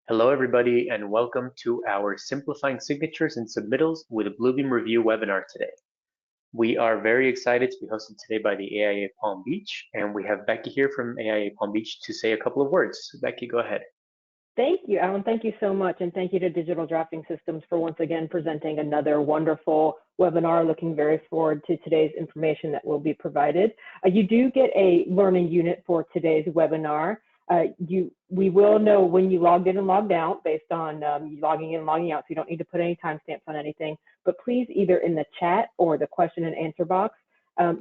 Hello, everybody, and welcome to our Simplifying Signatures and Submittals with a Bluebeam Revu webinar today. We are very excited to be hosted today by the AIA Palm Beach, and we have Becky here from AIA Palm Beach to say a couple of words. So Becky, go ahead. Thank you, Alan. Thank you so much. And thank you to Digital Drafting Systems for once again presenting another wonderful webinar. Looking very forward to today's information that will be provided. You do get a learning unit for today's webinar. We will know when you logged in and logged out based on you logging in and logging out, so you don't need to put any timestamps on anything. But please, either in the chat or the question and answer box,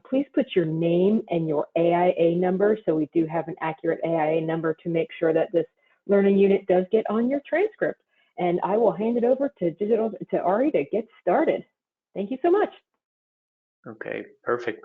please put your name and your AIA number, so we do have an accurate AIA number to make sure that this learning unit does get on your transcript. And I will hand it over to Ari to get started. Thank you so much. Okay, perfect.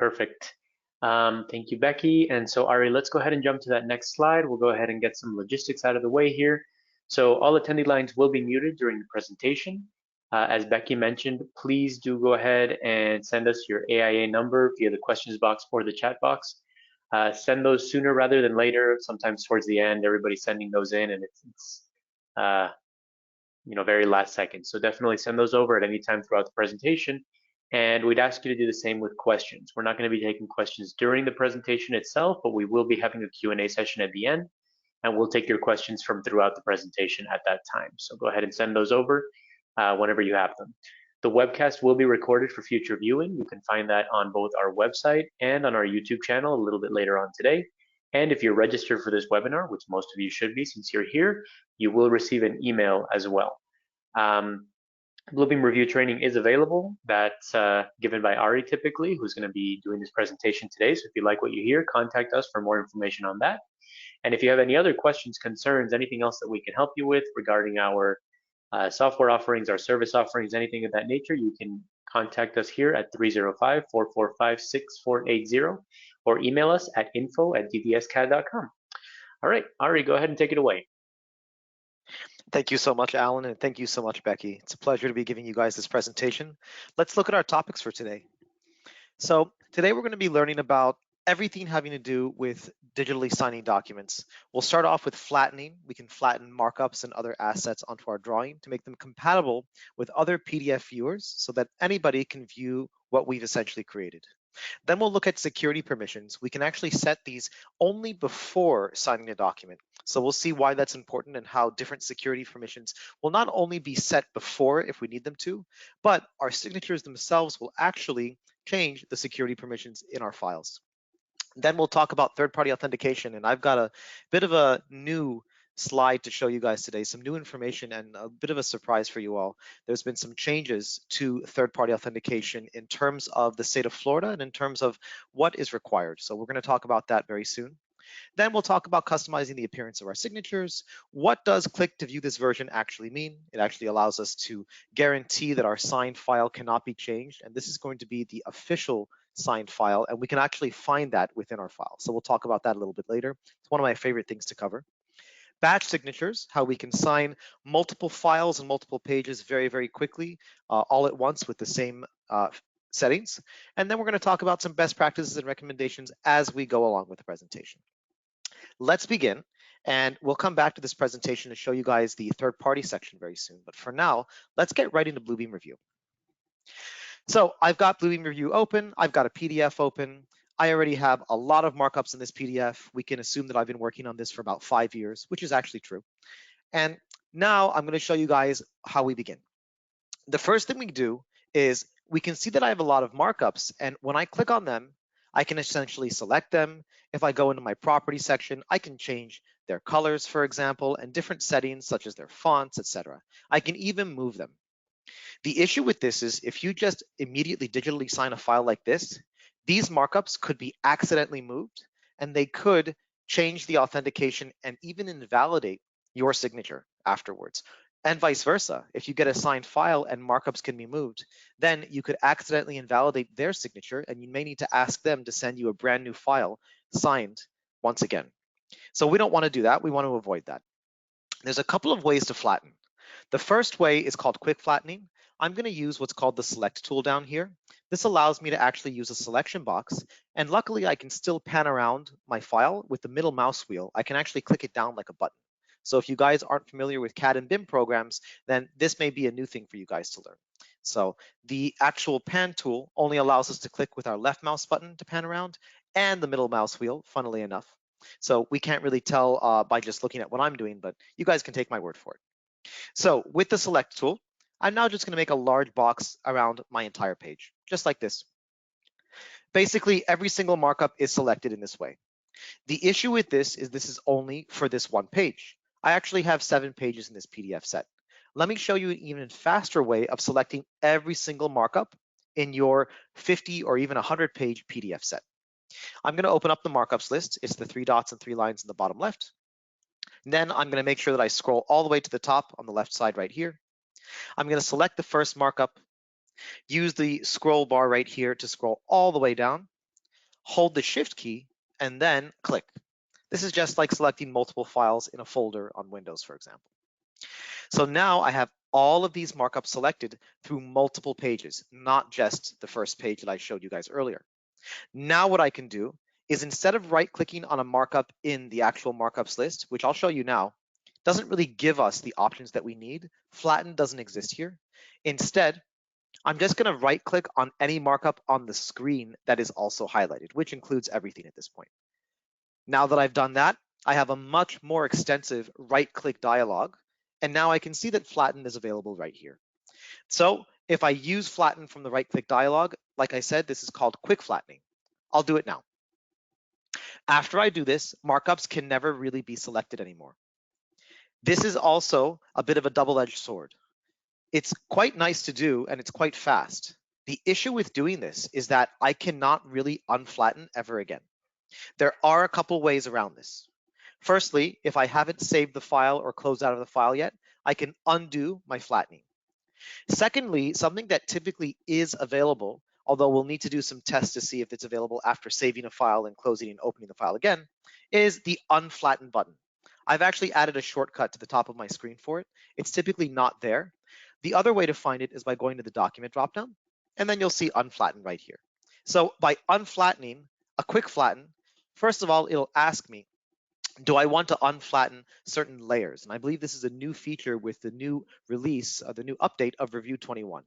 Thank you, Becky. And so Ari, let's go ahead and jump to that next slide. We'll go ahead and get some logistics out of the way here. So all attendee lines will be muted during the presentation. As Becky mentioned, please do go ahead and send us your AIA number via the questions box or the chat box. Send those sooner rather than later. Sometimes towards the end, everybody's sending those in, and it's very last second. So definitely send those over at any time throughout the presentation. And we'd ask you to do the same with questions. We're not going to be taking questions during the presentation itself, but we will be having a Q&A session at the end, and we'll take your questions from throughout the presentation at that time. So go ahead and send those over whenever you have them. The webcast will be recorded for future viewing. You can find that on both our website and on our YouTube channel a little bit later on today. And if you're registered for this webinar, which most of you should be since you're here, you will receive an email as well. Bluebeam Revu training is available. That's given by Ari typically, who's going to be doing this presentation today. So if you like what you hear, contact us for more information on that. And if you have any other questions, concerns, anything else that we can help you with regarding our software offerings, our service offerings, anything of that nature, you can contact us here at 305-445-6480 or email us at info@ddscad.com. All right, Ari, go ahead and take it away. Thank you so much, Alan, and thank you so much, Becky. It's a pleasure to be giving you guys this presentation. Let's look at our topics for today. So today we're going to be learning about everything having to do with digitally signing documents. We'll start off with flattening. We can flatten markups and other assets onto our drawing to make them compatible with other PDF viewers so that anybody can view what we've essentially created. Then we'll look at security permissions. We can actually set these only before signing a document. So we'll see why that's important and how different security permissions will not only be set before if we need them to, but our signatures themselves will actually change the security permissions in our files. Then we'll talk about third-party authentication, and I've got a bit of a new slide to show you guys today, some new information and a bit of a surprise for you all. There's been some changes to third-party authentication in terms of the state of Florida and in terms of what is required. So we're going to talk about that very soon. Then we'll talk about customizing the appearance of our signatures. What does click to view this version actually mean? It actually allows us to guarantee that our signed file cannot be changed, and this is going to be the official signed file, and we can actually find that within our file. So we'll talk about that a little bit later. It's one of my favorite things to cover. Batch signatures, how we can sign multiple files and multiple pages very, very quickly, all at once with the same settings. And then we're going to talk about some best practices and recommendations as we go along with the presentation. Let's begin, and we'll come back to this presentation to show you guys the third-party section very soon. But for now, let's get right into Bluebeam Revu. So I've got Bluebeam Revu open. I've got a PDF open. I already have a lot of markups in this PDF. We can assume that I've been working on this for about 5 years, which is actually true. And now I'm going to show you guys how we begin. The first thing we do is we can see that I have a lot of markups, and when I click on them, I can essentially select them. If I go into my property section, I can change their colors, for example, and different settings such as their fonts, etc. I can even move them. The issue with this is if you just immediately digitally sign a file like this, these markups could be accidentally moved, and they could change the authentication and even invalidate your signature afterwards. And vice versa. If you get a signed file and markups can be moved, then you could accidentally invalidate their signature, and you may need to ask them to send you a brand new file signed once again. So we don't want to do that. We want to avoid that. There's a couple of ways to flatten. The first way is called quick flattening. I'm going to use what's called the select tool down here. This allows me to actually use a selection box, and luckily I can still pan around my file with the middle mouse wheel. I can actually click it down like a button. So if you guys aren't familiar with CAD and BIM programs, then this may be a new thing for you guys to learn. So the actual pan tool only allows us to click with our left mouse button to pan around and the middle mouse wheel, funnily enough. So we can't really tell by just looking at what I'm doing, but you guys can take my word for it. So with the select tool, I'm now just going to make a large box around my entire page, just like this. Basically, every single markup is selected in this way. The issue with this is only for this one page. I actually have 7 pages in this PDF set. Let me show you an even faster way of selecting every single markup in your 50 or even 100-page PDF set. I'm going to open up the markups list. It's the 3 dots and 3 lines in the bottom left. And then I'm going to make sure that I scroll all the way to the top on the left side right here. I'm going to select the first markup, use the scroll bar right here to scroll all the way down, hold the Shift key, and then click. This is just like selecting multiple files in a folder on Windows, for example. So now I have all of these markups selected through multiple pages, not just the first page that I showed you guys earlier. Now what I can do is, instead of right-clicking on a markup in the actual markups list, which I'll show you now, doesn't really give us the options that we need. Flatten doesn't exist here. Instead, I'm just going to right-click on any markup on the screen that is also highlighted, which includes everything at this point. Now that I've done that, I have a much more extensive right-click dialog, and now I can see that Flatten is available right here. So if I use Flatten from the right-click dialog, like I said, this is called quick flattening. I'll do it now. After I do this, markups can never really be selected anymore. This is also a bit of a double-edged sword. It's quite nice to do, and it's quite fast. The issue with doing this is that I cannot really unflatten ever again. There are a couple ways around this. Firstly, if I haven't saved the file or closed out of the file yet, I can undo my flattening. Secondly, something that typically is available, although we'll need to do some tests to see if it's available after saving a file and closing and opening the file again, is the unflatten button. I've actually added a shortcut to the top of my screen for it. It's typically not there. The other way to find it is by going to the document dropdown, and then you'll see unflatten right here. So by unflattening, a quick flatten, first of all, it'll ask me, do I want to unflatten certain layers? And I believe this is a new feature with the new release, the new update of Revu 21.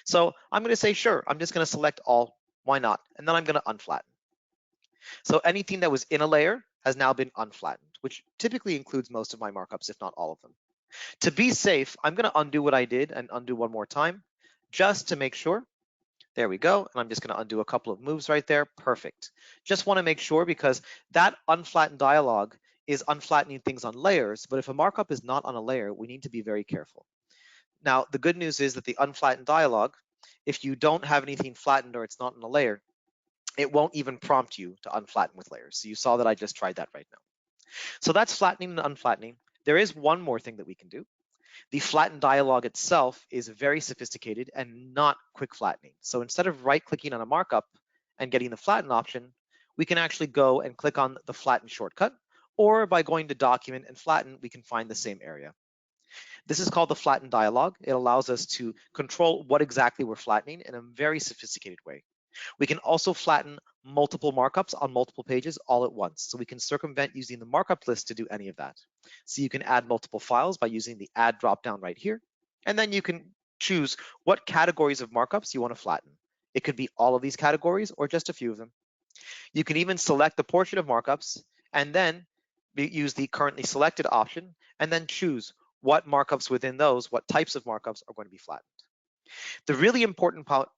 So I'm going to say, sure, I'm just going to select all. Why not? And then I'm going to unflatten. So anything that was in a layer has now been unflattened, which typically includes most of my markups, if not all of them. To be safe, I'm going to undo what I did and undo one more time, just to make sure. There we go. And I'm just going to undo a couple of moves right there. Perfect. Just want to make sure, because that unflattened dialog is unflattening things on layers. But if a markup is not on a layer, we need to be very careful. Now, the good news is that the unflattened dialog, if you don't have anything flattened or it's not on a layer, it won't even prompt you to unflatten with layers. So you saw that I just tried that right now. So that's flattening and unflattening. There is one more thing that we can do. The flattened dialog itself is very sophisticated and not quick flattening. So instead of right-clicking on a markup and getting the flatten option, we can actually go and click on the flatten shortcut, or by going to document and flatten, we can find the same area. This is called the flatten dialog. It allows us to control what exactly we're flattening in a very sophisticated way. We can also flatten multiple markups on multiple pages all at once. So we can circumvent using the markup list to do any of that. So you can add multiple files by using the add dropdown right here. And then you can choose what categories of markups you want to flatten. It could be all of these categories or just a few of them. You can even select the portion of markups and then use the currently selected option and then choose what markups within those, what types of markups are going to be flattened. The really important part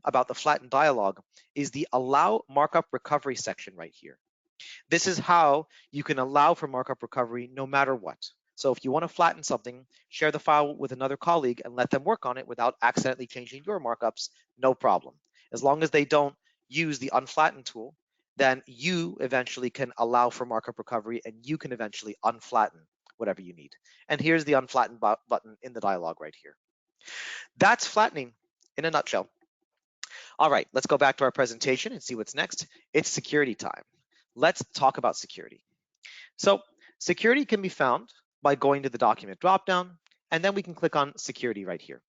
about the flattened dialog is the allow markup recovery section right here. This is how you can allow for markup recovery no matter what. So if you want to flatten something, share the file with another colleague and let them work on it without accidentally changing your markups, no problem. As long as they don't use the unflatten tool, then you eventually can allow for markup recovery and you can eventually unflatten whatever you need. And here's the unflatten button in the dialog right here. That's flattening in a nutshell. All right, let's go back to our presentation and see what's next. It's security time. Let's talk about security. So security can be found by going to the document dropdown, and then we can click on security right here.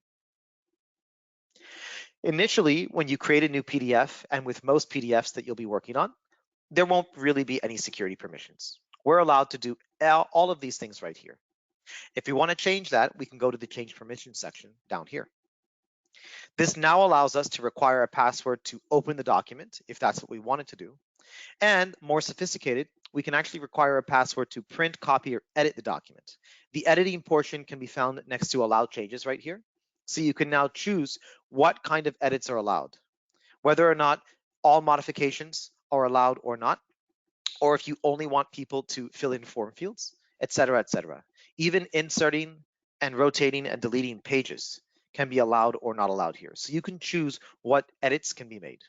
Initially, when you create a new PDF, and with most PDFs that you'll be working on, there won't really be any security permissions. we're allowed to do all of these things right here. If we want to change that, we can go to the change permission section down here. This now allows us to require a password to open the document if that's what we wanted to do. And more sophisticated, we can actually require a password to print, copy, or edit the document. The editing portion can be found next to allow changes right here. So you can now choose what kind of edits are allowed, whether or not all modifications are allowed or not, or if you only want people to fill in form fields, etc., etc. Even inserting and rotating and deleting pages can be allowed or not allowed here. So you can choose what edits can be made.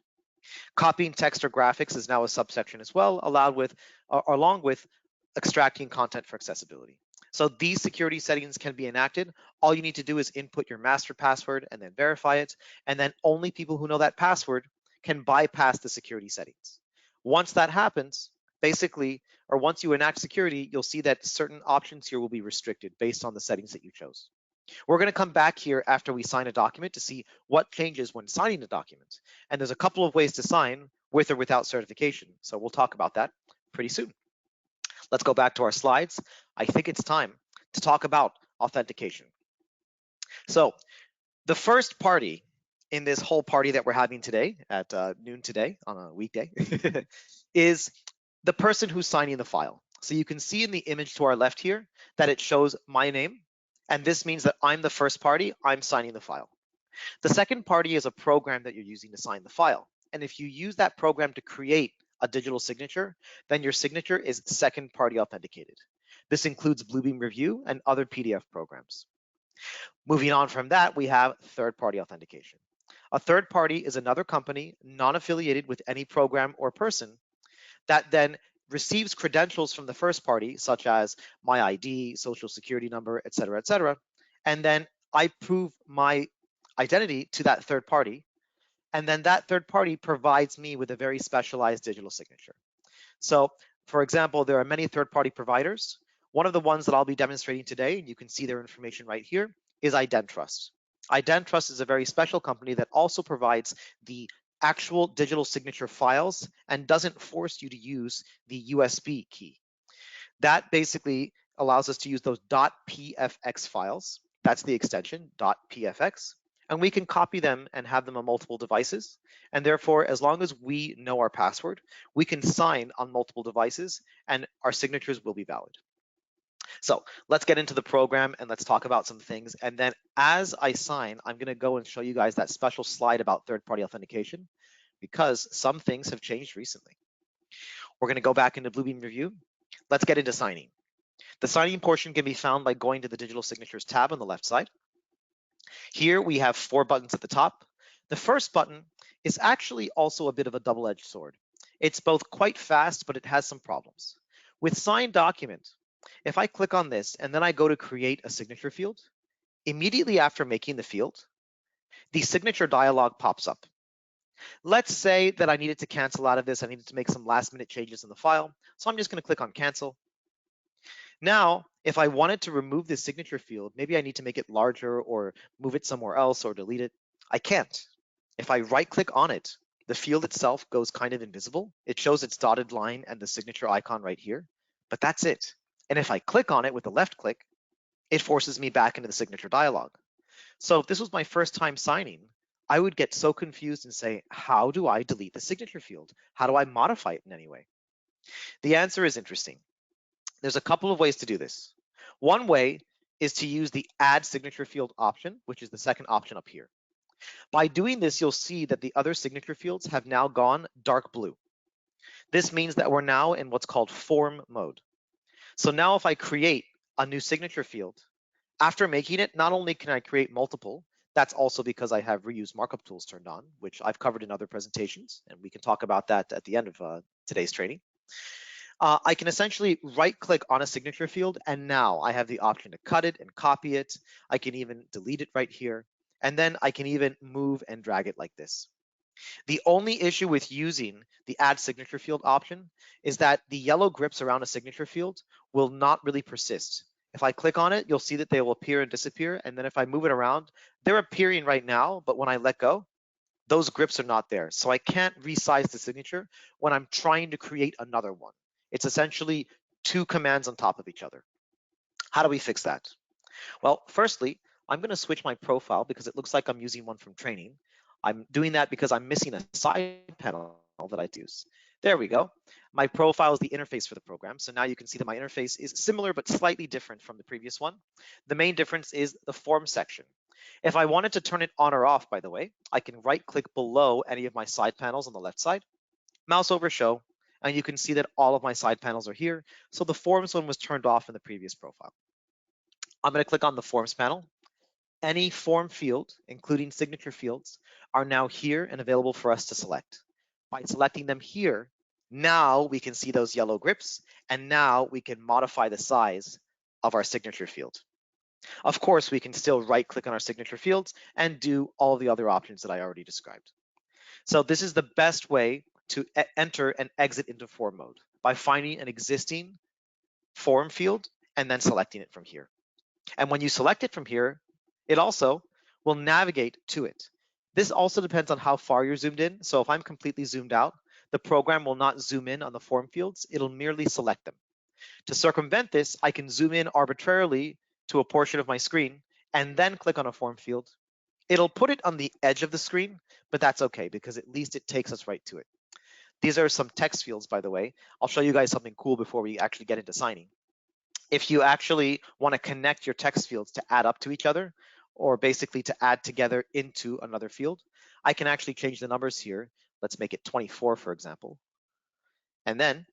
Copying text or graphics is now a subsection as well, allowed with, along with extracting content for accessibility. So these security settings can be enacted. All you need to do is input your master password and then verify it. And then only people who know that password can bypass the security settings. Once that happens, basically, or once you enact security, you'll see that certain options here will be restricted based on the settings that you chose. We're going to come back here after we sign a document to see what changes when signing a document. And there's a couple of ways to sign with or without certification. So we'll talk about that pretty soon. Let's go back to our slides. I think it's time to talk about authentication. So the first party in this whole party that we're having today at noon today on a weekday is the person who's signing the file. So you can see in the image to our left here that it shows my name. And this means that I'm the first party, I'm signing the file. The second party is a program that you're using to sign the file. And if you use that program to create a digital signature, then your signature is second party authenticated. This includes Bluebeam Revu and other PDF programs. Moving on from that, we have third party authentication. A third party is another company non-affiliated with any program or person that then receives credentials from the first party, such as my ID, social security number, et cetera, and then I prove my identity to that third party, and then that third party provides me with a very specialized digital signature. So, for example, there are many third-party providers. One of the ones that I'll be demonstrating today, and you can see their information right here, is IdenTrust. IdenTrust is a very special company that also provides the actual digital signature files and doesn't force you to use the USB key. That basically allows us to use those .pfx files. That's the extension, .pfx, and we can copy them and have them on multiple devices. And therefore, as long as we know our password, we can sign on multiple devices and our signatures will be valid. So let's get into the program and let's talk about some things. And then as I sign, I'm going to go and show you guys that special slide about third-party authentication because some things have changed recently. We're going to go back into Bluebeam Revu. Let's get into signing. The signing portion can be found by going to the Digital Signatures tab on the left side. Here we have 4 buttons at the top. The first button is actually also a bit of a double-edged sword. It's both quite fast, but it has some problems. With Sign Document, if I click on this and then I go to create a signature field, immediately after making the field, the signature dialog pops up. Let's say that I needed to cancel out of this. I needed to make some last-minute changes in the file. So I'm just going to click on cancel. Now, if I wanted to remove this signature field, maybe I need to make it larger or move it somewhere else or delete it. I can't. If I right-click on it, the field itself goes kind of invisible. It shows its dotted line and the signature icon right here, but that's it. And if I click on it with the left click, it forces me back into the signature dialog. So if this was my first time signing, I would get so confused and say, how do I delete the signature field? How do I modify it in any way? The answer is interesting. There's a couple of ways to do this. One way is to use the Add Signature Field option, which is the second option up here. By doing this, you'll see that the other signature fields have now gone dark blue. This means that we're now in what's called form mode. So now if I create a new signature field, after making it, not only can I create multiple, that's also because I have reuse markup tools turned on, which I've covered in other presentations, and we can talk about that at the end of today's training. I can essentially right-click on a signature field, and now I have the option to cut it and copy it. I can even delete it right here, and then I can even move and drag it like this. The only issue with using the Add Signature Field option is that the yellow grips around a signature field will not really persist. If I click on it, you'll see that they will appear and disappear, and then if I move it around, they're appearing right now, but when I let go, those grips are not there. So I can't resize the signature when I'm trying to create another one. It's essentially two commands on top of each other. How do we fix that? Well, firstly, I'm going to switch my profile because it looks like I'm using one from training. I'm doing that because I'm missing a side panel that I use. There we go. My profile is the interface for the program. So now you can see that my interface is similar but slightly different from the previous one. The main difference is the form section. If I wanted to turn it on or off, by the way, I can right click below any of my side panels on the left side, mouse over show, and you can see that all of my side panels are here. So the forms one was turned off in the previous profile. I'm going to click on the forms panel. Any form field, including signature fields, are now here and available for us to select. By selecting them here, now we can see those yellow grips, and now we can modify the size of our signature field. Of course, we can still right-click on our signature fields and do all the other options that I already described. So this is the best way to enter and exit into form mode, by finding an existing form field and then selecting it from here. And when you select it from here, it also will navigate to it. This also depends on how far you're zoomed in. So if I'm completely zoomed out, the program will not zoom in on the form fields, it'll merely select them. To circumvent this, I can zoom in arbitrarily to a portion of my screen and then click on a form field. It'll put it on the edge of the screen, but that's okay because at least it takes us right to it. These are some text fields, by the way. I'll show you guys something cool before we actually get into signing. If you actually want to connect your text fields to add up to each other, or basically to add together into another field, I can actually change the numbers here. Let's make it 24, for example. And then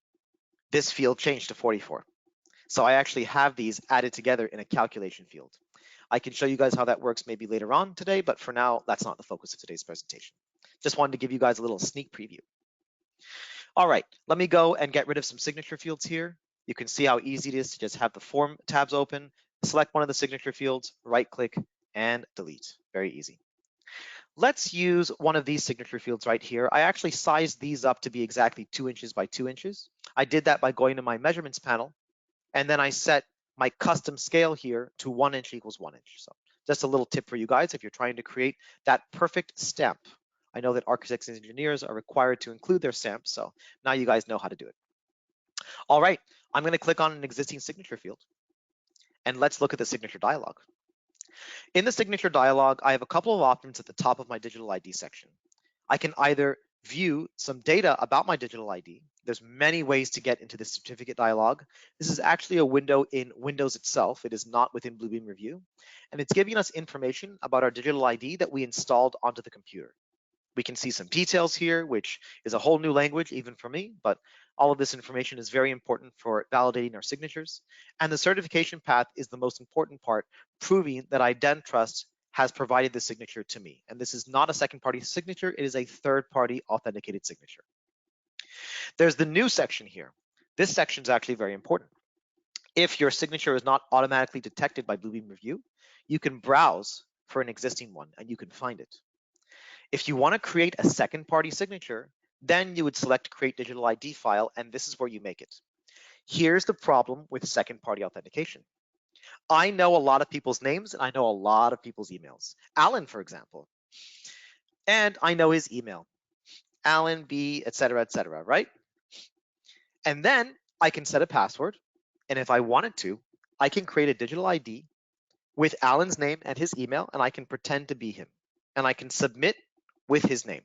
this field changed to 44. So I actually have these added together in a calculation field. I can show you guys how that works maybe later on today, but for now, that's not the focus of today's presentation. Just wanted to give you guys a little sneak preview. All right, let me go and get rid of some signature fields here. You can see how easy it is to just have the form tabs open, select one of the signature fields, right click, and delete. Very easy. Let's use one of these signature fields right here. I actually sized these up to be exactly 2 inches by 2 inches. I did that by going to my measurements panel, and then I set my custom scale here to 1 inch equals 1 inch. So just a little tip for you guys if you're trying to create that perfect stamp. I know that architects and engineers are required to include their stamps, so now you guys know how to do it. All right, I'm going to click on an existing signature field, and let's look at the signature dialog. In the signature dialog, I have a couple of options at the top of my digital ID section. I can either view some data about my digital ID. There's many ways to get into the certificate dialog. This is actually a window in Windows itself. It is not within Bluebeam Revu, and it's giving us information about our digital ID that we installed onto the computer. We can see some details here, which is a whole new language, even for me, but all of this information is very important for validating our signatures. And the certification path is the most important part, proving that IdenTrust has provided the signature to me. And this is not a second-party signature, it is a third-party authenticated signature. There's the new section here. This section is actually very important. If your signature is not automatically detected by Bluebeam Revu, you can browse for an existing one and you can find it. If you want to create a second-party signature, then you would select Create Digital ID File, and this is where you make it. Here's the problem with second-party authentication. I know a lot of people's names, and I know a lot of people's emails. Alan, for example. And I know his email. Alan B, etc., right? And then I can set a password, and if I wanted to, I can create a digital ID with Alan's name and his email, and I can pretend to be him. And I can submit with his name.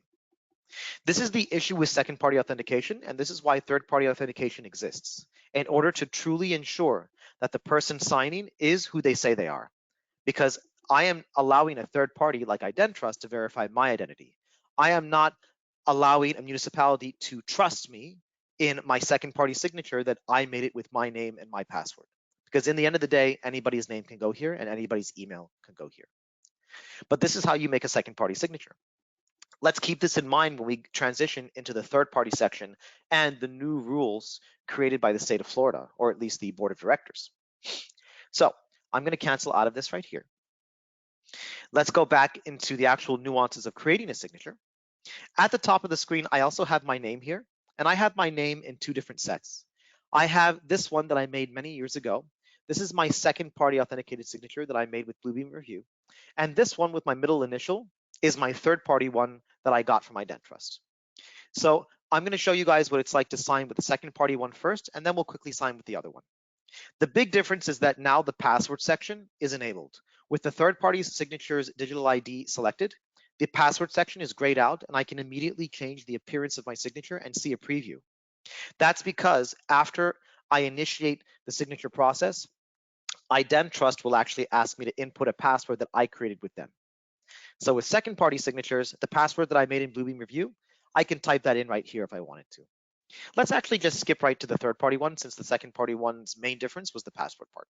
This is the issue with second-party authentication, and this is why third-party authentication exists, in order to truly ensure that the person signing is who they say they are. Because I am allowing a third party like IdenTrust to verify my identity. I am not allowing a municipality to trust me in my second-party signature that I made it with my name and my password. Because in the end of the day, anybody's name can go here and anybody's email can go here. But this is how you make a second-party signature. Let's keep this in mind when we transition into the third-party section and the new rules created by the state of Florida, or at least the board of directors. So I'm going to cancel out of this right here. Let's go back into the actual nuances of creating a signature. At the top of the screen, I also have my name here, and I have my name in 2 different sets. I have this one that I made many years ago. This is my second-party authenticated signature that I made with Bluebeam Revu. And this one with my middle initial is my third-party one that I got from IdenTrust. So I'm going to show you guys what it's like to sign with the second party one first, and then we'll quickly sign with the other one. The big difference is that now the password section is enabled. With the third party's signature's digital ID selected, the password section is grayed out, and I can immediately change the appearance of my signature and see a preview. That's because after I initiate the signature process, IdenTrust will actually ask me to input a password that I created with them. So with second party signatures, the password that I made in Bluebeam Revu, I can type that in right here if I wanted to. Let's actually just skip right to the third party one, since the second party one's main difference was the password part.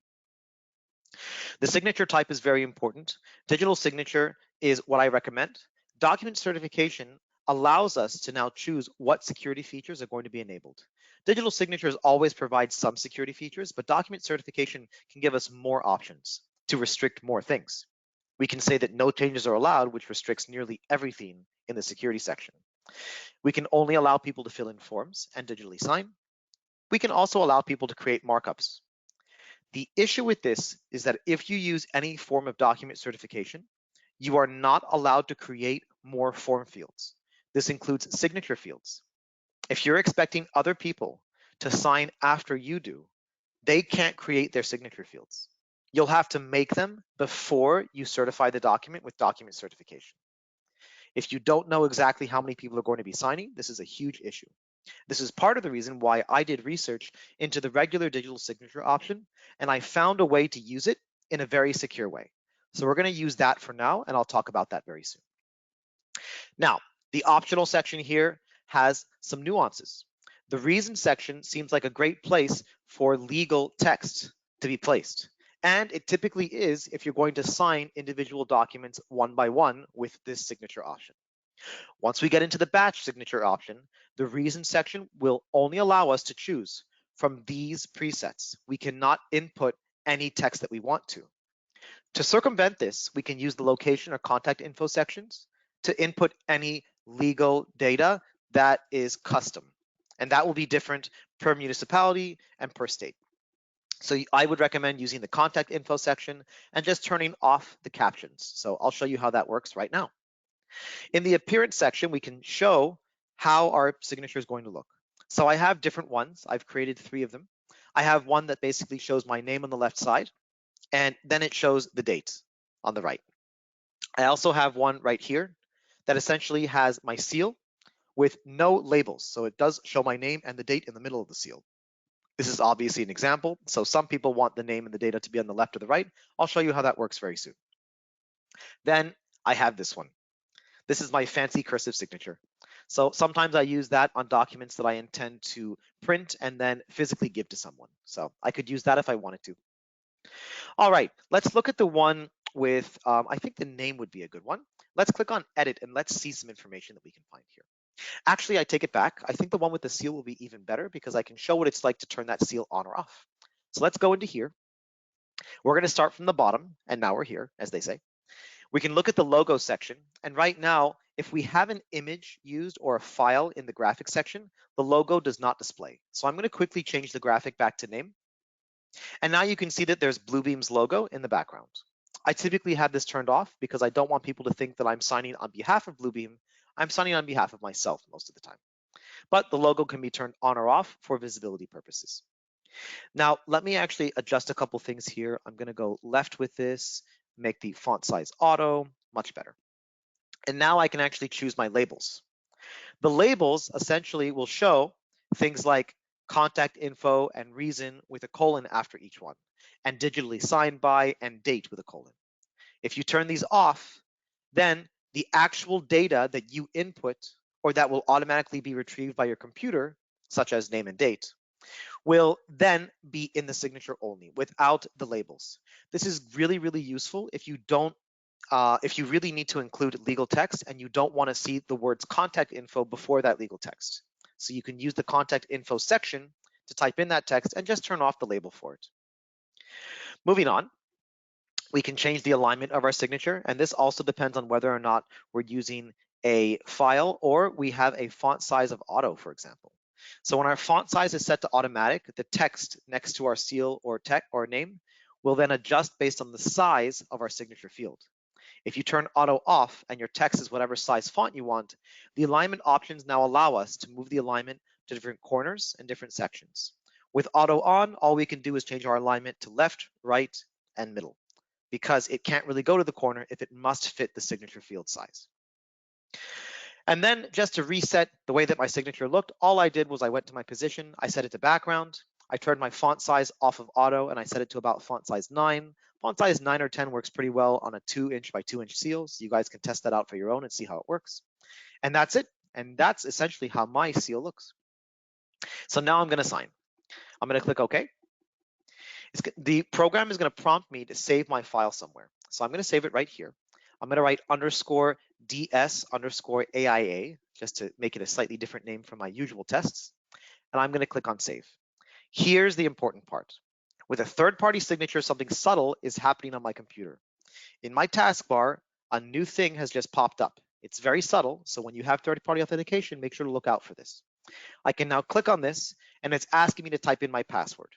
The signature type is very important. Digital signature is what I recommend. Document certification allows us to now choose what security features are going to be enabled. Digital signatures always provide some security features, but document certification can give us more options to restrict more things. We can say that no changes are allowed, which restricts nearly everything in the security section. We can only allow people to fill in forms and digitally sign. We can also allow people to create markups. The issue with this is that if you use any form of document certification, you are not allowed to create more form fields. This includes signature fields. If you're expecting other people to sign after you do, they can't create their signature fields. You'll have to make them before you certify the document with document certification. If you don't know exactly how many people are going to be signing, this is a huge issue. This is part of the reason why I did research into the regular digital signature option, and I found a way to use it in a very secure way. So we're going to use that for now, and I'll talk about that very soon. Now, the optional section here has some nuances. The reason section seems like a great place for legal text to be placed. And it typically is if you're going to sign individual documents one by one with this signature option. Once we get into the batch signature option, the reason section will only allow us to choose from these presets. We cannot input any text that we want to. To circumvent this, we can use the location or contact info sections to input any legal data that is custom. And that will be different per municipality and per state. So I would recommend using the contact info section and just turning off the captions. So I'll show you how that works right now. In the appearance section, we can show how our signature is going to look. So I have different ones. I've created 3 of them. I have one that basically shows my name on the left side, and then it shows the date on the right. I also have one right here that essentially has my seal with no labels. So it does show my name and the date in the middle of the seal. This is obviously an example. So some people want the name and the data to be on the left or the right. I'll show you how that works very soon. Then I have this one. This is my fancy cursive signature. So sometimes I use that on documents that I intend to print and then physically give to someone. So I could use that if I wanted to. All right, let's look at the one with, I think the name would be a good one. Let's click on edit and let's see some information that we can find here. Actually, I take it back. I think the one with the seal will be even better because I can show what it's like to turn that seal on or off. So let's go into here. We're going to start from the bottom, and now we're here, as they say. We can look at the logo section, and right now, if we have an image used or a file in the graphics section, the logo does not display. So I'm going to quickly change the graphic back to name. And now you can see that there's Bluebeam's logo in the background. I typically have this turned off because I don't want people to think that I'm signing on behalf of Bluebeam. I'm signing on behalf of myself most of the time. But the logo can be turned on or off for visibility purposes. Now, let me actually adjust a couple things here. I'm going to go left with this, make the font size auto, much better. And now I can actually choose my labels. The labels essentially will show things like contact info and reason with a colon after each one, and digitally signed by and date with a colon. If you turn these off, then the actual data that you input or that will automatically be retrieved by your computer, such as name and date, will then be in the signature only without the labels. This is really, really useful if you don't if you really need to include legal text and you don't want to see the words contact info before that legal text. So you can use the contact info section to type in that text and just turn off the label for it. Moving on, we can change the alignment of our signature, and this also depends on whether or not we're using a file or we have a font size of auto, for example. So when our font size is set to automatic, the text next to our seal or name will then adjust based on the size of our signature field. If you turn auto off and your text is whatever size font you want, the alignment options now allow us to move the alignment to different corners and different sections. With auto on, all we can do is change our alignment to left, right, and middle, because it can't really go to the corner if it must fit the signature field size. And then just to reset the way that my signature looked, all I did was I went to my position, I set it to background, I turned my font size off of auto and I set it to about font size 9. Font size 9 or 10 works pretty well on a 2-inch by 2-inch seal, so you guys can test that out for your own and see how it works. And that's it. And that's essentially how my seal looks. So now I'm going to sign. I'm going to click OK. The program is going to prompt me to save my file somewhere. So I'm going to save it right here. I'm going to write _DS_AIA, just to make it a slightly different name from my usual tests. And I'm going to click on save. Here's the important part. With a third-party signature, something subtle is happening on my computer. In my taskbar, a new thing has just popped up. It's very subtle, so when you have third-party authentication, make sure to look out for this. I can now click on this, and it's asking me to type in my password.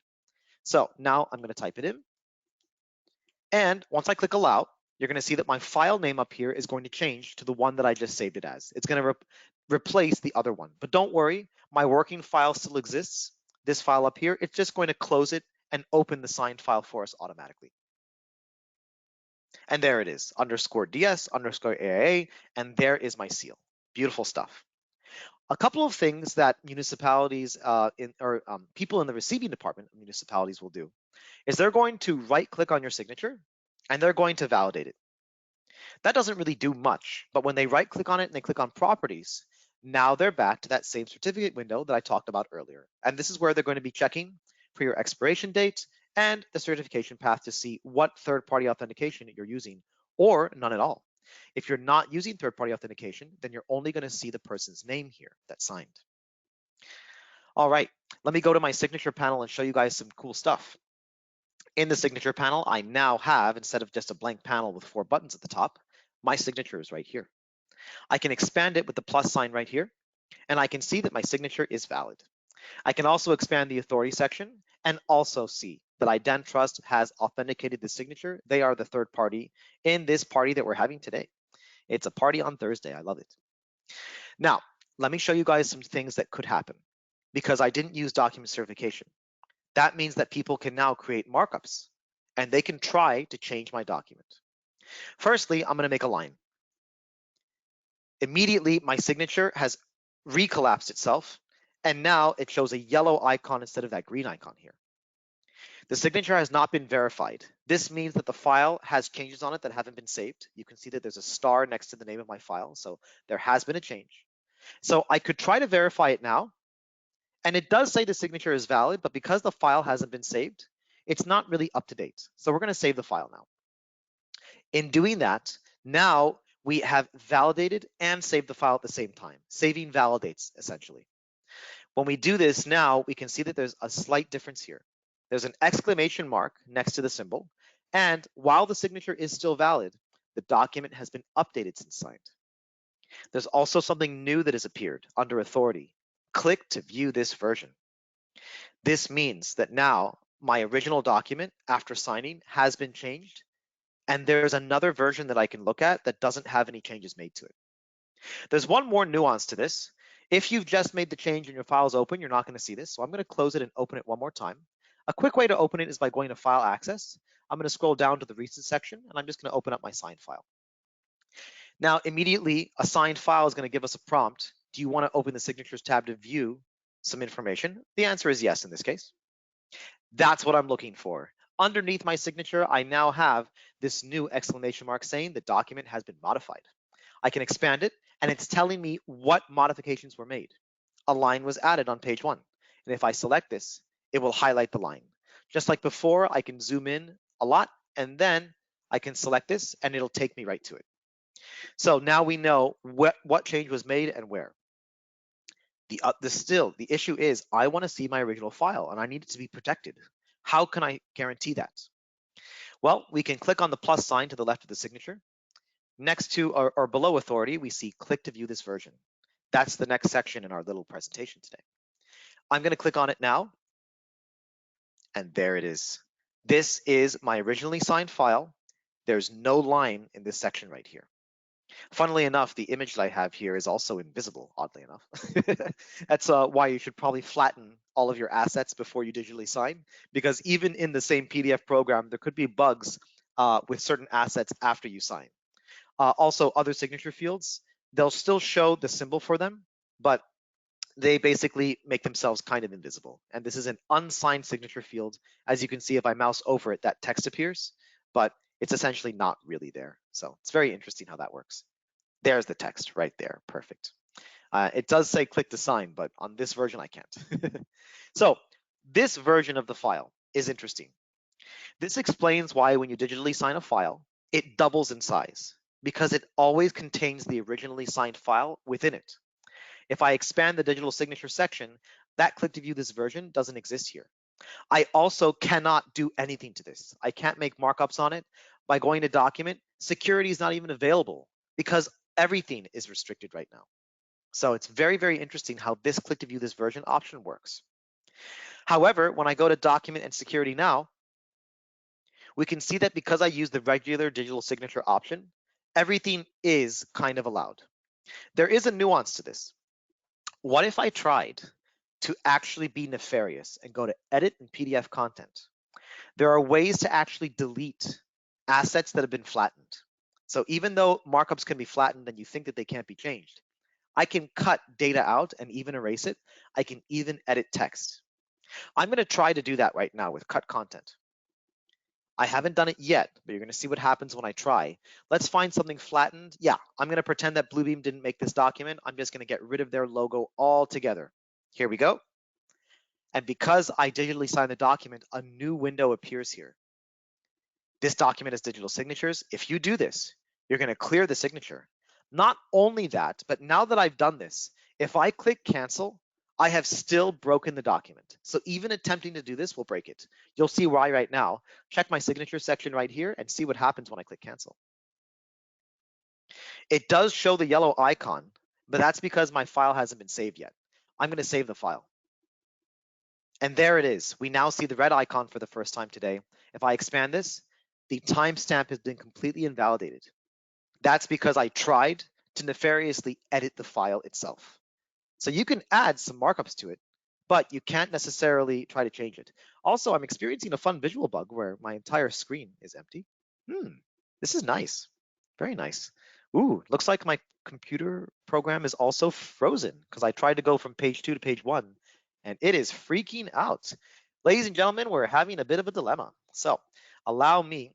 So now I'm going to type it in. And once I click allow, you're going to see that my file name up here is going to change to the one that I just saved it as. It's going to replace the other one. But don't worry, my working file still exists. This file up here, it's just going to close it and open the signed file for us automatically. And there it is, _DS_AIA, and there is my seal. Beautiful stuff. A couple of things that municipalities people in the receiving department of municipalities will do is they're going to right-click on your signature and they're going to validate it. That doesn't really do much, but when they right-click on it and they click on properties, now they're back to that same certificate window that I talked about earlier. And this is where they're going to be checking for your expiration date and the certification path to see what third-party authentication you're using, or none at all. If you're not using third-party authentication, then you're only going to see the person's name here that signed. All right, let me go to my signature panel and show you guys some cool stuff. In the signature panel, I now have, instead of just a blank panel with 4 buttons at the top, my signature is right here. I can expand it with the plus sign right here, and I can see that my signature is valid. I can also expand the authority section and also see that IdenTrust has authenticated the signature. They are the third party in this party that we're having today. It's a party on Thursday. I love it. Now, let me show you guys some things that could happen because I didn't use document certification. That means that people can now create markups and they can try to change my document. Firstly, I'm going to make a line. Immediately, my signature has recollapsed itself, and now it shows a yellow icon instead of that green icon here. The signature has not been verified. This means that the file has changes on it that haven't been saved. You can see that there's a star next to the name of my file, so there has been a change. So I could try to verify it now, and it does say the signature is valid, but because the file hasn't been saved, it's not really up to date. So we're going to save the file now. In doing that, now we have validated and saved the file at the same time. Saving validates, essentially. When we do this now, we can see that there's a slight difference here. There's an exclamation mark next to the symbol, and while the signature is still valid, the document has been updated since signed. There's also something new that has appeared under authority. Click to view this version. This means that now my original document after signing has been changed, and there's another version that I can look at that doesn't have any changes made to it. There's one more nuance to this. If you've just made the change and your file is open, you're not going to see this. So I'm going to close it and open it one more time. A quick way to open it is by going to File Access. I'm going to scroll down to the Recent section, and I'm just going to open up my signed file. Now, immediately, a signed file is going to give us a prompt. Do you want to open the Signatures tab to view some information? The answer is yes in this case. That's what I'm looking for. Underneath my signature, I now have this new exclamation mark saying the document has been modified. I can expand it, and it's telling me what modifications were made. A line was added on page 1, and if I select this, it will highlight the line. Just like before, I can zoom in a lot, and then I can select this, and it'll take me right to it. So now we know what change was made and where. The issue is I want to see my original file, and I need it to be protected. How can I guarantee that? Well, we can click on the plus sign to the left of the signature. Next to or below authority, we see click to view this version. That's the next section in our little presentation today. I'm going to click on it now, and there it is. This is my originally signed file. There's no line in this section right here. Funnily enough, the image that I have here is also invisible, oddly enough. That's why you should probably flatten all of your assets before you digitally sign, because even in the same PDF program, there could be bugs with certain assets after you sign. Also, other signature fields, they'll still show the symbol for them, but they basically make themselves kind of invisible. And this is an unsigned signature field. As you can see, if I mouse over it, that text appears, but it's essentially not really there. So it's very interesting how that works. There's the text right there, perfect. It does say click to sign, but on this version, I can't. So this version of the file is interesting. This explains why when you digitally sign a file, it doubles in size, because it always contains the originally signed file within it. If I expand the digital signature section, that click to view this version doesn't exist here. I also cannot do anything to this. I can't make markups on it. By going to document, security is not even available because everything is restricted right now. So it's very, very interesting how this click to view this version option works. However, when I go to document and security now, we can see that because I use the regular digital signature option, everything is kind of allowed. There is a nuance to this. What if I tried to actually be nefarious and go to edit and PDF content? There are ways to actually delete assets that have been flattened. So even though markups can be flattened and you think that they can't be changed, I can cut data out and even erase it. I can even edit text. I'm going to try to do that right now with cut content. I haven't done it yet, but you're going to see what happens when I try. Let's find something flattened. Yeah, I'm going to pretend that Bluebeam didn't make this document. I'm just going to get rid of their logo altogether. Here we go. And because I digitally signed the document, a new window appears here. This document has digital signatures. If you do this, you're going to clear the signature. Not only that, but now that I've done this, if I click cancel, I have still broken the document. So even attempting to do this will break it. You'll see why right now. Check my signature section right here and see what happens when I click cancel. It does show the yellow icon, but that's because my file hasn't been saved yet. I'm going to save the file. And there it is. We now see the red icon for the first time today. If I expand this, the timestamp has been completely invalidated. That's because I tried to nefariously edit the file itself. So you can add some markups to it, but you can't necessarily try to change it. Also, I'm experiencing a fun visual bug where my entire screen is empty. This is nice, very nice. Ooh, looks like my computer program is also frozen because I tried to go from page 2 to page 1 and it is freaking out. Ladies and gentlemen, we're having a bit of a dilemma. So allow me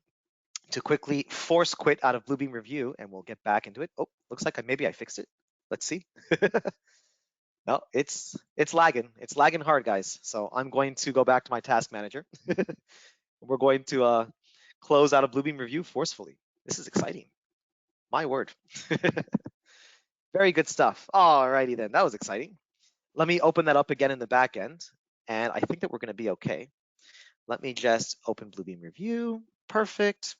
to quickly force quit out of Bluebeam Revu and we'll get back into it. Oh, looks like maybe I fixed it. Let's see. No, it's lagging. It's lagging hard, guys. So I'm going to go back to my task manager. We're going to close out of Bluebeam Revu forcefully. This is exciting. My word. Very good stuff. All righty then. That was exciting. Let me open that up again in the back end. And I think that we're going to be okay. Let me just open Bluebeam Revu. Perfect.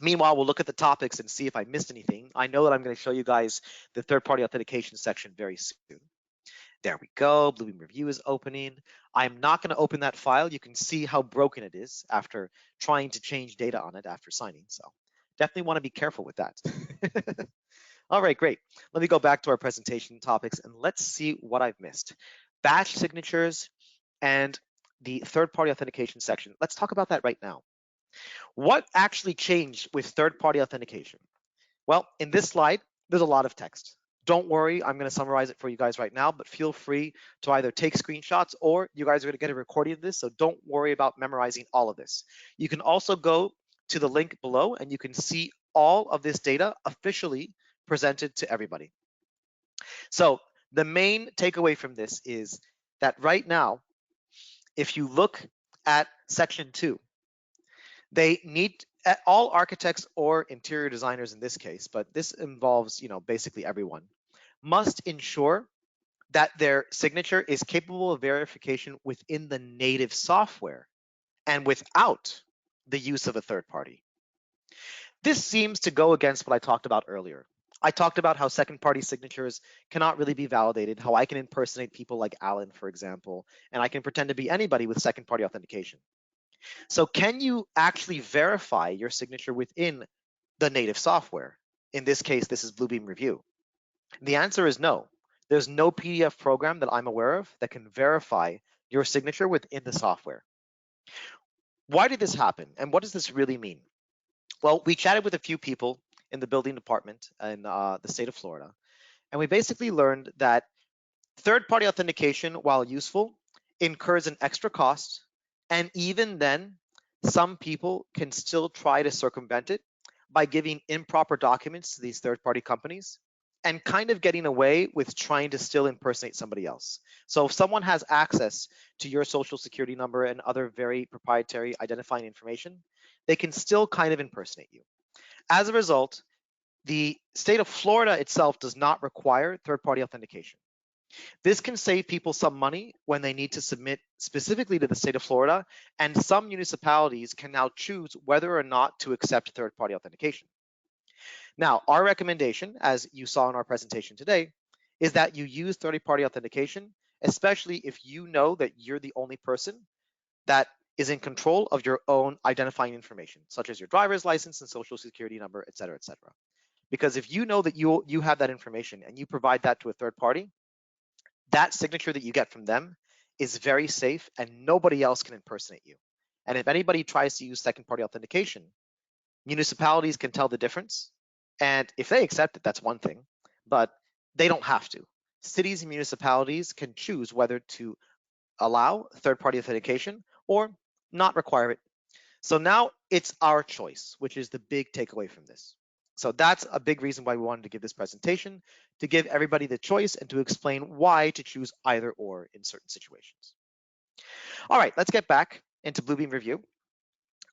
Meanwhile, we'll look at the topics and see if I missed anything. I know that I'm going to show you guys the third-party authentication section very soon. There we go. Bluebeam Revu is opening. I'm not going to open that file. You can see how broken it is after trying to change data on it after signing. So definitely want to be careful with that. All right, great. Let me go back to our presentation topics and let's see what I've missed. Batch signatures and the third-party authentication section. Let's talk about that right now. What actually changed with third-party authentication? Well, in this slide, there's a lot of text. Don't worry, I'm going to summarize it for you guys right now, but feel free to either take screenshots or you guys are going to get a recording of this, so don't worry about memorizing all of this. You can also go to the link below and you can see all of this data officially presented to everybody. So the main takeaway from this is that right now, if you look at section 2, they need all architects or interior designers in this case, but this involves, basically everyone, must ensure that their signature is capable of verification within the native software and without the use of a third party. This seems to go against what I talked about earlier. I talked about how second-party signatures cannot really be validated, how I can impersonate people like Alan, for example, and I can pretend to be anybody with second-party authentication. So can you actually verify your signature within the native software? In this case, this is Bluebeam Revu. The answer is no. There's no PDF program that I'm aware of that can verify your signature within the software. Why did this happen? And what does this really mean? Well, we chatted with a few people in the building department in the state of Florida, and we basically learned that third-party authentication, while useful, incurs an extra cost, and even then, some people can still try to circumvent it by giving improper documents to these third-party companies and kind of getting away with trying to still impersonate somebody else. So if someone has access to your social security number and other very proprietary identifying information, they can still kind of impersonate you. As a result, the state of Florida itself does not require third-party authentication. This can save people some money when they need to submit specifically to the state of Florida, and some municipalities can now choose whether or not to accept third-party authentication. Now, our recommendation, as you saw in our presentation today, is that you use third-party authentication, especially if you know that you're the only person that is in control of your own identifying information, such as your driver's license and social security number, et cetera, et cetera. Because if you know that you have that information and you provide that to a third party, that signature that you get from them is very safe and nobody else can impersonate you. And if anybody tries to use second-party authentication, municipalities can tell the difference. And if they accept it, that's one thing, but they don't have to. Cities and municipalities can choose whether to allow third-party authentication or not require it. So now it's our choice, which is the big takeaway from this. So that's a big reason why we wanted to give this presentation, to give everybody the choice and to explain why to choose either or in certain situations. All right, let's get back into Bluebeam Revu.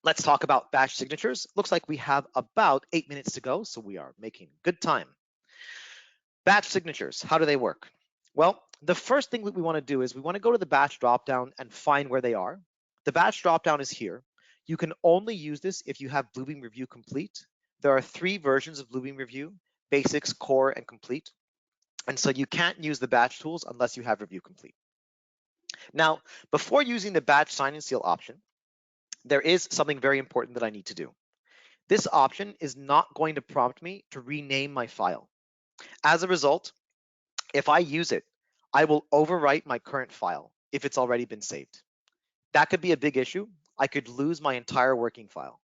Let's talk about batch signatures. Looks like we have about 8 minutes to go, so we are making good time. Batch signatures, how do they work? Well, the first thing that we want to do is we want to go to the batch dropdown and find where they are. The batch dropdown is here. You can only use this if you have Bluebeam Revu Complete. There are 3 versions of Bluebeam Revu: Basics, Core, and Complete. And so you can't use the batch tools unless you have Revu Complete. Now, before using the batch sign and seal option, there is something very important that I need to do. This option is not going to prompt me to rename my file. As a result, if I use it, I will overwrite my current file if it's already been saved. That could be a big issue. I could lose my entire working file.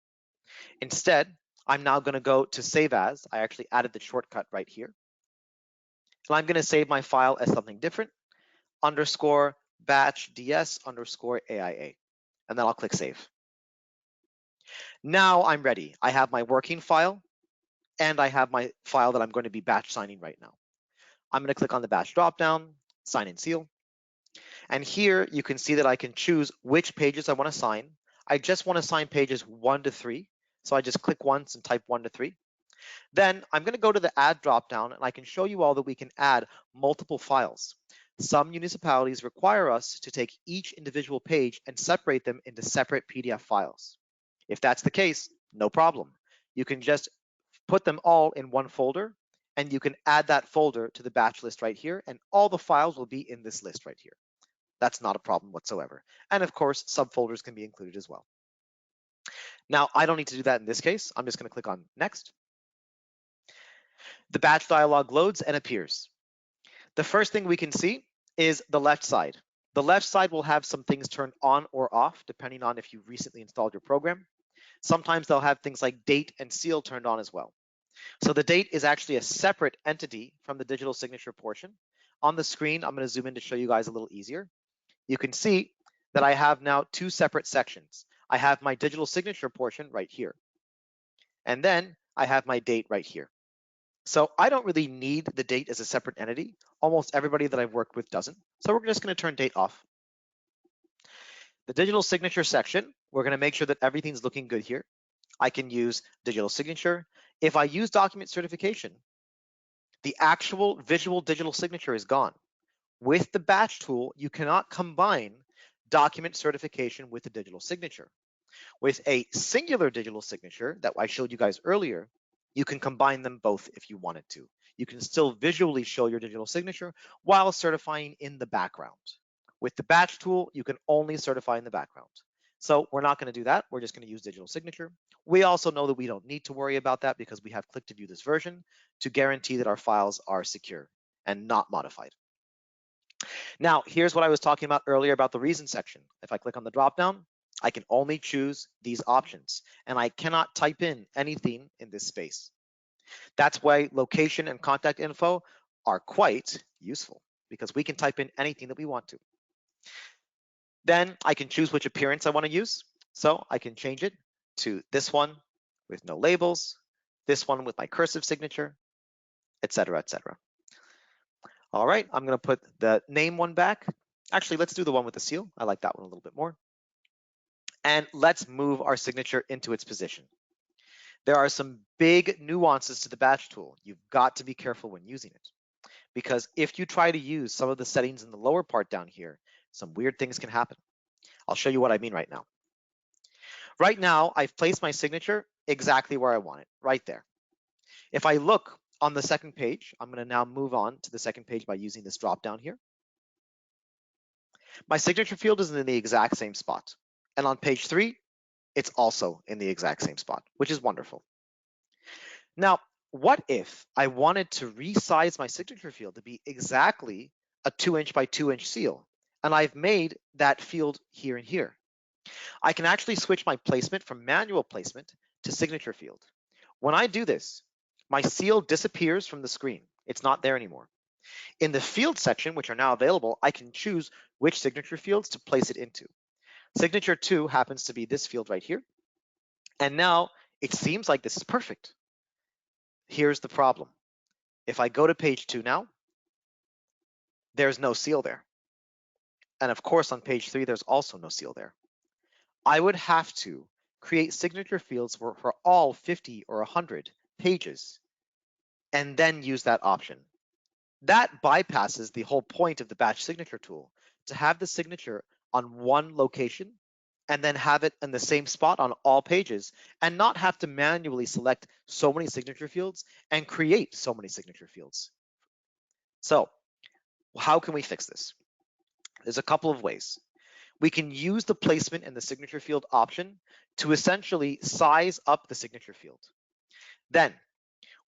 Instead, I'm now going to go to Save As. I actually added the shortcut right here. And I'm going to save my file as something different, _batch ds _AIA. And then I'll click Save. Now I'm ready. I have my working file, and I have my file that I'm going to be batch signing right now. I'm going to click on the batch dropdown, sign and seal. And here you can see that I can choose which pages I want to sign. I just want to sign pages 1 to 3. So I just click once and type 1 to 3. Then I'm going to go to the add dropdown, and I can show you all that we can add multiple files. Some municipalities require us to take each individual page and separate them into separate PDF files. If that's the case, no problem. You can just put them all in one folder, and you can add that folder to the batch list right here, and all the files will be in this list right here. That's not a problem whatsoever. And of course, subfolders can be included as well. Now, I don't need to do that in this case. I'm just going to click on Next. The batch dialog loads and appears. The first thing we can see is the left side. The left side will have some things turned on or off, depending on if you recently installed your program. Sometimes they'll have things like date and seal turned on as well. So the date is actually a separate entity from the digital signature portion. On the screen, I'm going to zoom in to show you guys a little easier. You can see that I have now 2 separate sections. I have my digital signature portion right here. And then I have my date right here. So I don't really need the date as a separate entity. Almost everybody that I've worked with doesn't. So we're just going to turn date off. The digital signature section, we're going to make sure that everything's looking good here. I can use digital signature. If I use document certification, the actual visual digital signature is gone. With the batch tool, you cannot combine document certification with the digital signature. With a singular digital signature that I showed you guys earlier, you can combine them both if you wanted to. You can still visually show your digital signature while certifying in the background. With the batch tool, you can only certify in the background. So we're not going to do that. We're just going to use digital signature. We also know that we don't need to worry about that because we have click to view this version to guarantee that our files are secure and not modified. Now, here's what I was talking about earlier about the reason section. If I click on the dropdown, I can only choose these options, and I cannot type in anything in this space. That's why location and contact info are quite useful, because we can type in anything that we want to. Then I can choose which appearance I want to use. So I can change it to this one with no labels, this one with my cursive signature, etc., etc. All right, I'm going to put the name one back. Actually, let's do the one with the seal. I like that one a little bit more. And let's move our signature into its position. There are some big nuances to the batch tool. You've got to be careful when using it, because if you try to use some of the settings in the lower part down here, some weird things can happen. I'll show you what I mean right now. Right now, I've placed my signature exactly where I want it, right there. If I look on the second page, I'm going to now move on to the second page by using this drop down here. My signature field is in the exact same spot. And on page 3, it's also in the exact same spot, which is wonderful. Now, what if I wanted to resize my signature field to be exactly a 2-inch by 2-inch seal, and I've made that field here and here? I can actually switch my placement from manual placement to signature field. When I do this, my seal disappears from the screen. It's not there anymore. In the field section, which are now available, I can choose which signature fields to place it into. Signature 2 happens to be this field right here. And now it seems like this is perfect. Here's the problem. If I go to page 2 now, there's no seal there. And of course, on page 3, there's also no seal there. I would have to create signature fields for all 50 or 100 pages and then use that option. That bypasses the whole point of the batch signature tool, to have the signature on one location and then have it in the same spot on all pages and not have to manually select so many signature fields and create so many signature fields. So how can we fix this? There's a couple of ways. We can use the placement in the signature field option to essentially size up the signature field. Then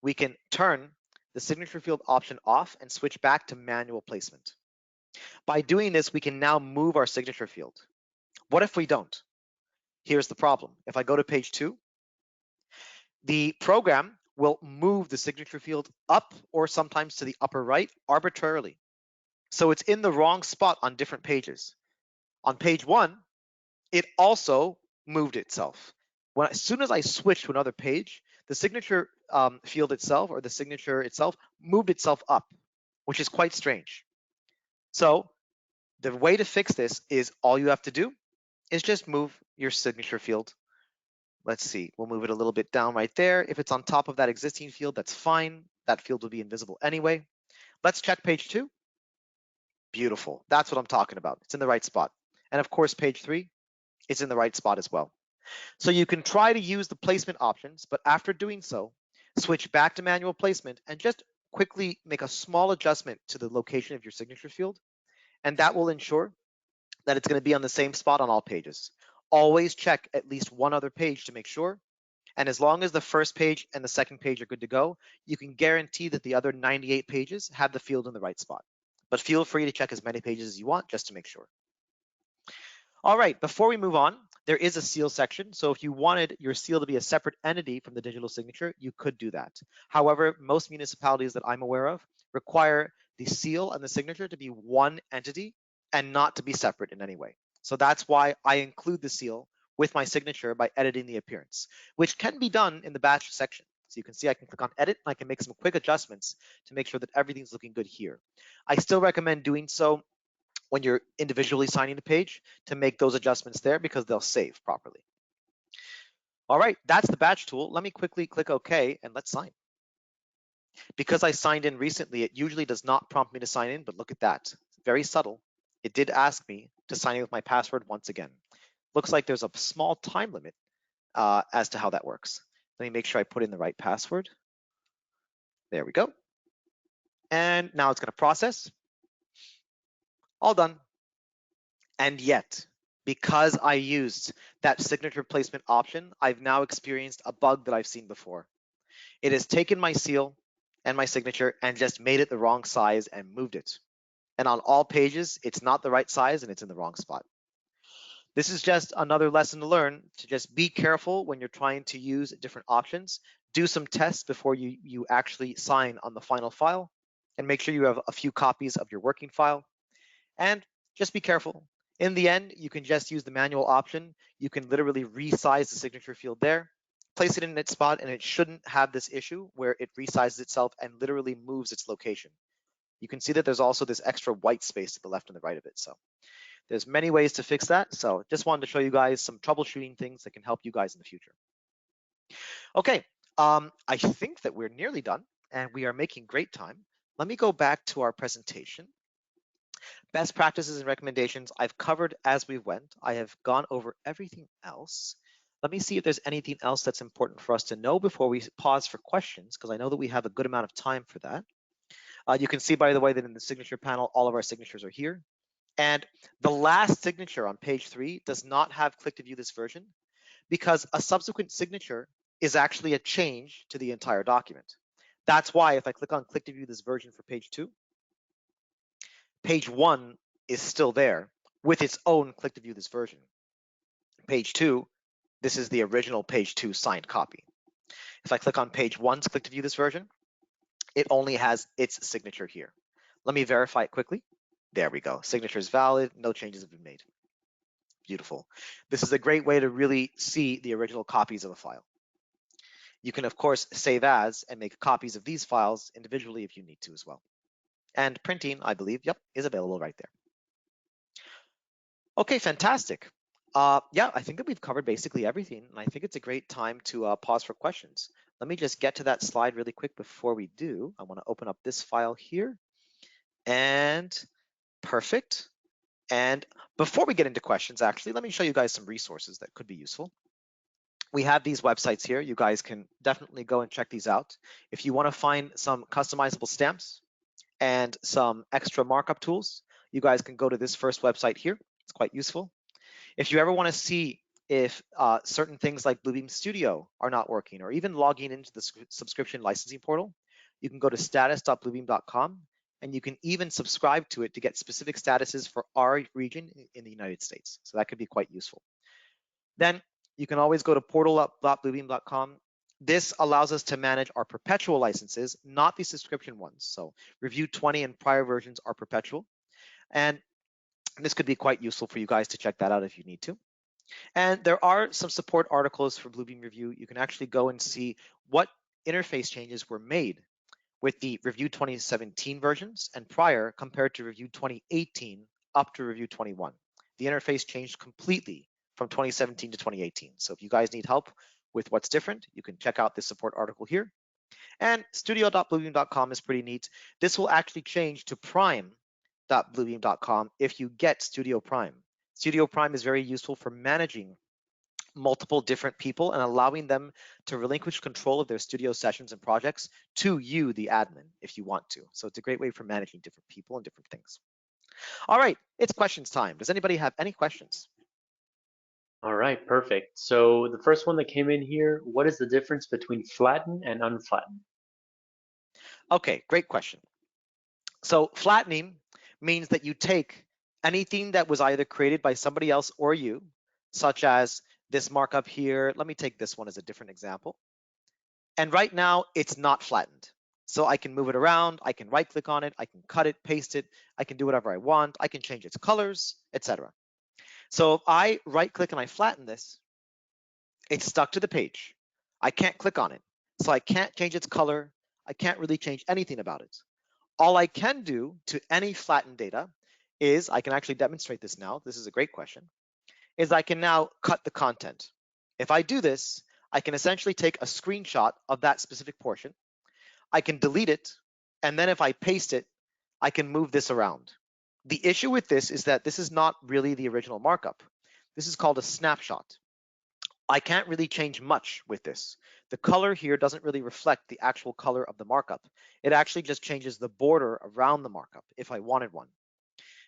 we can turn the signature field option off and switch back to manual placement. By doing this, we can now move our signature field. What if we don't? Here's the problem. If I go to page 2, the program will move the signature field up or sometimes to the upper right arbitrarily. So it's in the wrong spot on different pages. On page 1, it also moved itself. As soon as I switched to another page, the signature field itself, or the signature itself, moved itself up, which is quite strange. So the way to fix this is all you have to do is just move your signature field. Let's see, we'll move it a little bit down right there. If it's on top of that existing field, that's fine. That field will be invisible anyway. Let's check page 2. Beautiful. That's what I'm talking about. It's in the right spot. And of course, page 3, it's in the right spot as well. So you can try to use the placement options, but after doing so, switch back to manual placement and just quickly make a small adjustment to the location of your signature field. And that will ensure that it's going to be on the same spot on all pages. Always check at least one other page to make sure. And as long as the first page and the second page are good to go, you can guarantee that the other 98 pages have the field in the right spot. But feel free to check as many pages as you want just to make sure. All right, before we move on, there is a seal section. So if you wanted your seal to be a separate entity from the digital signature, you could do that. However, most municipalities that I'm aware of require the seal and the signature to be one entity and not to be separate in any way. So that's why I include the seal with my signature by editing the appearance, which can be done in the batch section. So you can see I can click on edit and I can make some quick adjustments to make sure that everything's looking good here. I still recommend doing so when you're individually signing the page to make those adjustments there because they'll save properly. All right, that's the batch tool. Let me quickly click OK and let's sign. Because I signed in recently, it usually does not prompt me to sign in, but look at that. Very subtle. It did ask me to sign in with my password once again. Looks like there's a small time limit as to how that works. Let me make sure I put in the right password. There we go. And now it's going to process. All done. And yet, because I used that signature placement option, I've now experienced a bug that I've seen before. It has taken my seal and my signature and just made it the wrong size and moved it. And on all pages, it's not the right size and it's in the wrong spot. This is just another lesson to learn, to just be careful when you're trying to use different options. Do some tests before you actually sign on the final file, and make sure you have a few copies of your working file. And just be careful. In the end, you can just use the manual option. You can literally resize the signature field there, place it in its spot, and it shouldn't have this issue where it resizes itself and literally moves its location. You can see that there's also this extra white space to the left and the right of it. So there's many ways to fix that. So just wanted to show you guys some troubleshooting things that can help you guys in the future. Okay, I think that we're nearly done and we are making great time. Let me go back to our presentation. Best practices and recommendations I've covered as we went. I have gone over everything else. Let me see if there's anything else that's important for us to know before we pause for questions, because I know that we have a good amount of time for that. You can see, by the way, that in the signature panel, all of our signatures are here. And the last signature on page 3 does not have click to view this version, because a subsequent signature is actually a change to the entire document. That's why if I click on click to view this version for page 2, page 1 is still there with its own click to view this version. Page 2, this is the original page 2 signed copy. If I click on page 1's click to view this version, it only has its signature here. Let me verify it quickly. There we go. Signature is valid. No changes have been made. Beautiful. This is a great way to really see the original copies of a file. You can, of course, save as and make copies of these files individually if you need to as well. And printing, I believe, yep, is available right there. Okay, fantastic. Yeah, I think that we've covered basically everything, and I think it's a great time to pause for questions. Let me just get to that slide really quick before we do. I want to open up this file here, and perfect. And before we get into questions, actually, let me show you guys some resources that could be useful. We have these websites here. You guys can definitely go and check these out. If you want to find some customizable stamps and some extra markup tools, you guys can go to this first website here. It's quite useful. If you ever want to see if certain things like Bluebeam Studio are not working, or even logging into the subscription licensing portal, you can go to status.bluebeam.com, and you can even subscribe to it to get specific statuses for our region in the United States. So that could be quite useful. Then you can always go to portal.bluebeam.com. This allows us to manage our perpetual licenses, not the subscription ones. So Review 20 and prior versions are perpetual. And this could be quite useful for you guys to check that out if you need to. And there are some support articles for Bluebeam Revu. You can actually go and see what interface changes were made with the Review 2017 versions and prior compared to Review 2018 up to Review 21. The interface changed completely from 2017 to 2018. So if you guys need help with what's different, you can check out this support article here. And studio.bluebeam.com is pretty neat. This will actually change to prime.bluebeam.com if you get Studio Prime. Studio Prime is very useful for managing multiple different people and allowing them to relinquish control of their studio sessions and projects to you, the admin, if you want to. So it's a great way for managing different people and different things. All right, it's questions time. Does anybody have any questions? All right, perfect. So the first one that came in here, what is the difference between flatten and unflatten? Okay, great question. So flattening means that you take anything that was either created by somebody else or you, such as this markup here. Let me take this one as a different example. And right now it's not flattened. So I can move it around, I can right click on it, I can cut it, paste it, I can do whatever I want, I can change its colors, etc. So if I right click and I flatten this, it's stuck to the page. I can't click on it. So I can't change its color. I can't really change anything about it. All I can do to any flattened data is, I can actually demonstrate this now. This is a great question, is I can now cut the content. If I do this, I can essentially take a screenshot of that specific portion. I can delete it. And then if I paste it, I can move this around. The issue with this is that this is not really the original markup. This is called a snapshot. I can't really change much with this. The color here doesn't really reflect the actual color of the markup. It actually just changes the border around the markup if I wanted one.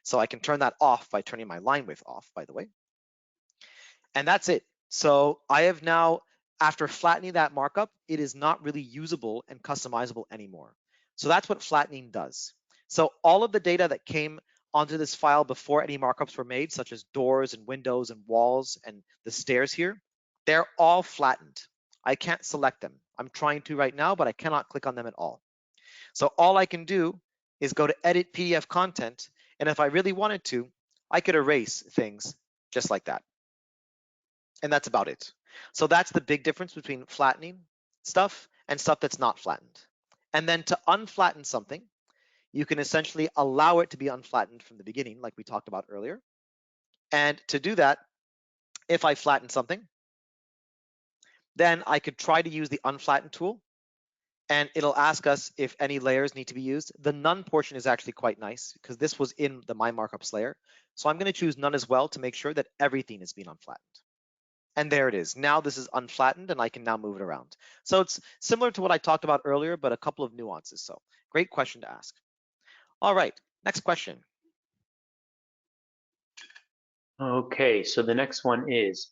So I can turn that off by turning my line width off, by the way. And that's it. So I have now, after flattening that markup, it is not really usable and customizable anymore. So that's what flattening does. So all of the data that came onto this file before any markups were made, such as doors and windows and walls and the stairs here, they're all flattened. I can't select them. I'm trying to right now, but I cannot click on them at all. So all I can do is go to edit PDF content. And if I really wanted to, I could erase things just like that. And that's about it. So that's the big difference between flattening stuff and stuff that's not flattened. And then to unflatten something, you can essentially allow it to be unflattened from the beginning, like we talked about earlier. And to do that, if I flatten something, then I could try to use the unflatten tool, and it'll ask us if any layers need to be used. The none portion is actually quite nice because this was in the My Markups layer. So I'm going to choose none as well to make sure that everything is being unflattened. And there it is. Now this is unflattened and I can now move it around. So it's similar to what I talked about earlier, but a couple of nuances. So great question to ask. All right, next question. Okay, so the next one is,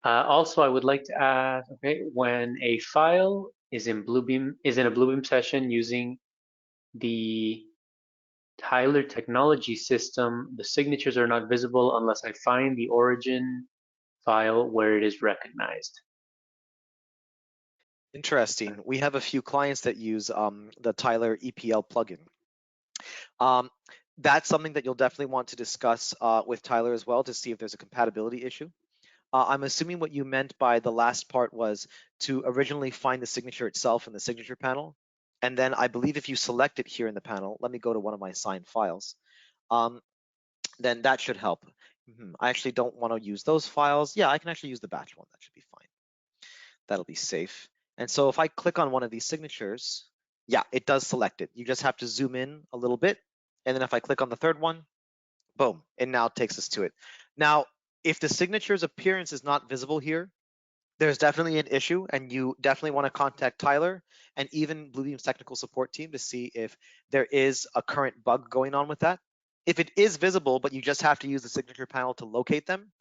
also I would like to ask, okay, when a file is in a Bluebeam session using the Tyler technology system, the signatures are not visible unless I find the origin file where it is recognized. Interesting. We have a few clients that use the Tyler EPL plugin. That's something that you'll definitely want to discuss with Tyler as well to see if there's a compatibility issue. I'm assuming what you meant by the last part was to originally find the signature itself in the signature panel. And then I believe if you select it here in the panel, let me go to one of my signed files, then that should help. I actually don't want to use those files. Yeah, I can actually use the batch one. That should be fine. That'll be safe. And so if I click on one of these signatures, yeah, it does select it. You just have to zoom in a little bit. And then if I click on the third one, boom, it now takes us to it. Now, if the signature's appearance is not visible here, there's definitely an issue, and you definitely want to contact Tyler and even Bluebeam's technical support team to see if there is a current bug going on with that. If it is visible, but you just have to use the signature panel to locate them,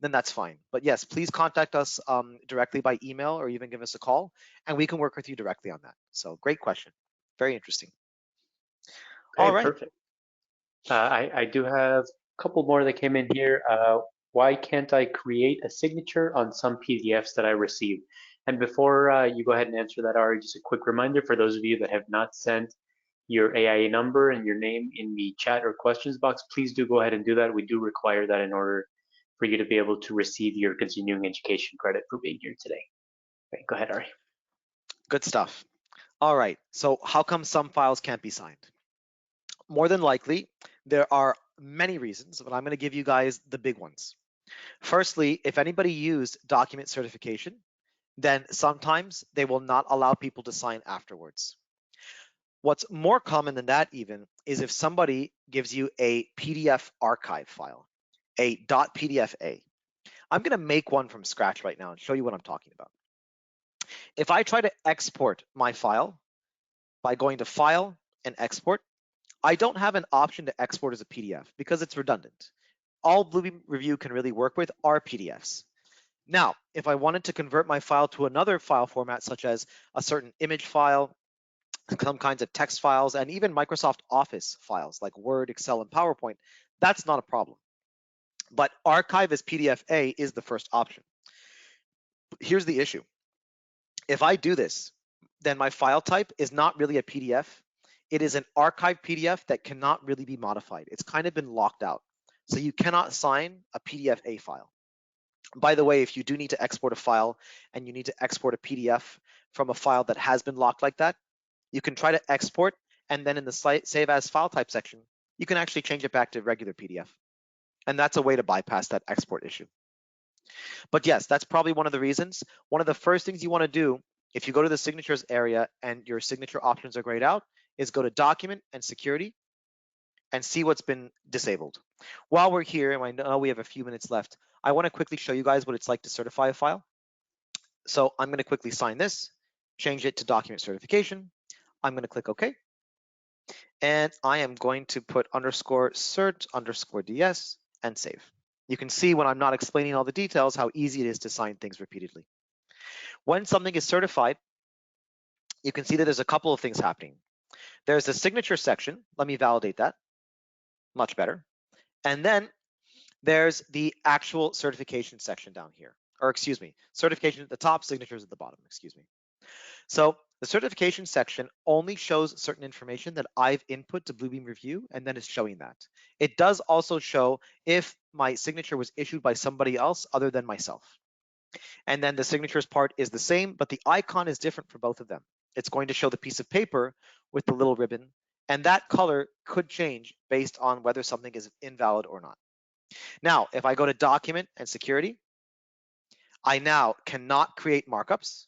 then that's fine. But yes, please contact us directly by email or even give us a call, and we can work with you directly on that. So great question. Very interesting. Okay, All right. perfect. I do have a couple more that came in here. Why can't I create a signature on some PDFs that I received? And before you go ahead and answer that, Ari, just a quick reminder for those of you that have not sent your AIA number and your name in the chat or questions box, please do go ahead and do that. We do require that in order for you to be able to receive your continuing education credit for being here today. Okay, go ahead, Ari. Good stuff. All right. So how come some files can't be signed? More than likely, there are many reasons, but I'm going to give you guys the big ones. Firstly, if anybody used document certification, then sometimes they will not allow people to sign afterwards. What's more common than that even is if somebody gives you a PDF archive file, a .pdfa. I'm going to make one from scratch right now and show you what I'm talking about. If I try to export my file by going to File and Export, I don't have an option to export as a PDF because it's redundant. All Bluebeam Revu can really work with are PDFs. Now, if I wanted to convert my file to another file format, such as a certain image file, some kinds of text files, and even Microsoft Office files like Word, Excel, and PowerPoint, that's not a problem. But archive as PDFA is the first option. Here's the issue. If I do this, then my file type is not really a PDF. It is an archived PDF that cannot really be modified. It's kind of been locked out. So you cannot sign a PDFA file. By the way, if you do need to export a file and you need to export a PDF from a file that has been locked like that, you can try to export, and then in the Save As File Type section, you can actually change it back to regular PDF. And that's a way to bypass that export issue. But yes, that's probably one of the reasons. One of the first things you want to do if you go to the signatures area and your signature options are grayed out is go to Document and Security and see what's been disabled. While we're here, and I know we have a few minutes left, I want to quickly show you guys what it's like to certify a file. So I'm going to quickly sign this, change it to document certification. I'm going to click OK. And I am going to put _cert_ds and save. You can see when I'm not explaining all the details how easy it is to sign things repeatedly. When something is certified, you can see that there's a couple of things happening. There's the signature section. Let me validate that. Much better. And then there's the actual certification section down here. Or excuse me, certification at the top, signatures at the bottom, excuse me. So the certification section only shows certain information that I've input to Bluebeam Revu, and then it's showing that. It does also show if my signature was issued by somebody else other than myself. And then the signatures part is the same, but the icon is different for both of them. It's going to show the piece of paper with the little ribbon, and that color could change based on whether something is invalid or not. Now, if I go to document and security, I now cannot create markups.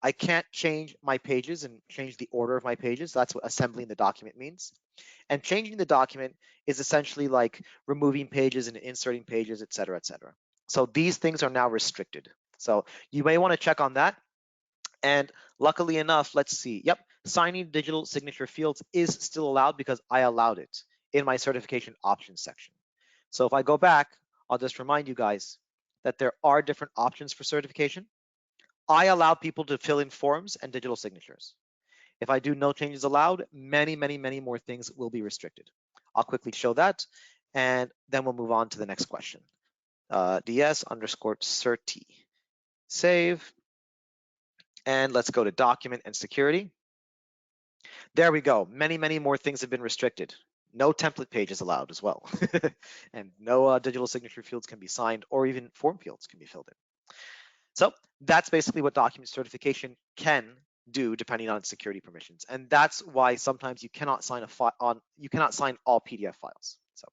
I can't change my pages and change the order of my pages. That's what assembling the document means. And changing the document is essentially like removing pages and inserting pages, et cetera, et cetera. So these things are now restricted. So you may want to check on that. And luckily enough, let's see. Yep, signing digital signature fields is still allowed because I allowed it in my certification options section. So if I go back, I'll just remind you guys that there are different options for certification. I allow people to fill in forms and digital signatures. If I do no changes allowed, many, many, many more things will be restricted. I'll quickly show that, and then we'll move on to the next question. ds_certi. Save, and let's go to document and security. There we go. Many, many more things have been restricted. No template pages allowed as well. And no digital signature fields can be signed, or even form fields can be filled in. So that's basically what document certification can do depending on security permissions. And that's why sometimes you cannot sign you cannot sign all PDF files. So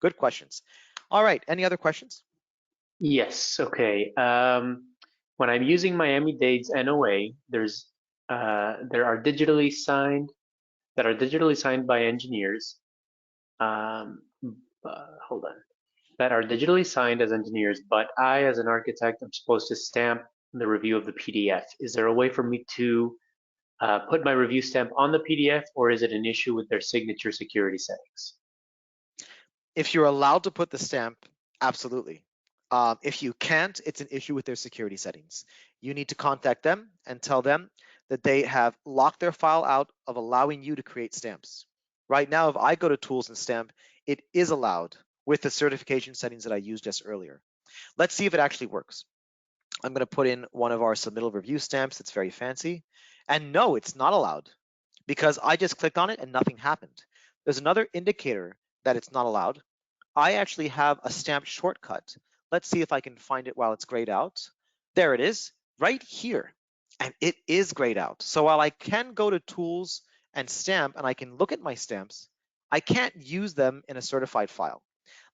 good questions. All right, any other questions? Yes, okay. When I'm using Miami-Dade's NOA, there are digitally signed by engineers. Hold on. That are digitally signed as engineers, but I, as an architect, am supposed to stamp the review of the PDF. Is there a way for me to put my review stamp on the PDF, or is it an issue with their signature security settings? If you're allowed to put the stamp, absolutely. If you can't, it's an issue with their security settings. You need to contact them and tell them that they have locked their file out of allowing you to create stamps. Right now, if I go to Tools and Stamp, it is allowed with the certification settings that I used just earlier. Let's see if it actually works. I'm going to put in one of our submittal review stamps. It's very fancy. And no, it's not allowed because I just clicked on it and nothing happened. There's another indicator that it's not allowed. I actually have a stamp shortcut. Let's see if I can find it while it's grayed out. There it is, right here. And it is grayed out. So while I can go to Tools and Stamp and I can look at my stamps, I can't use them in a certified file.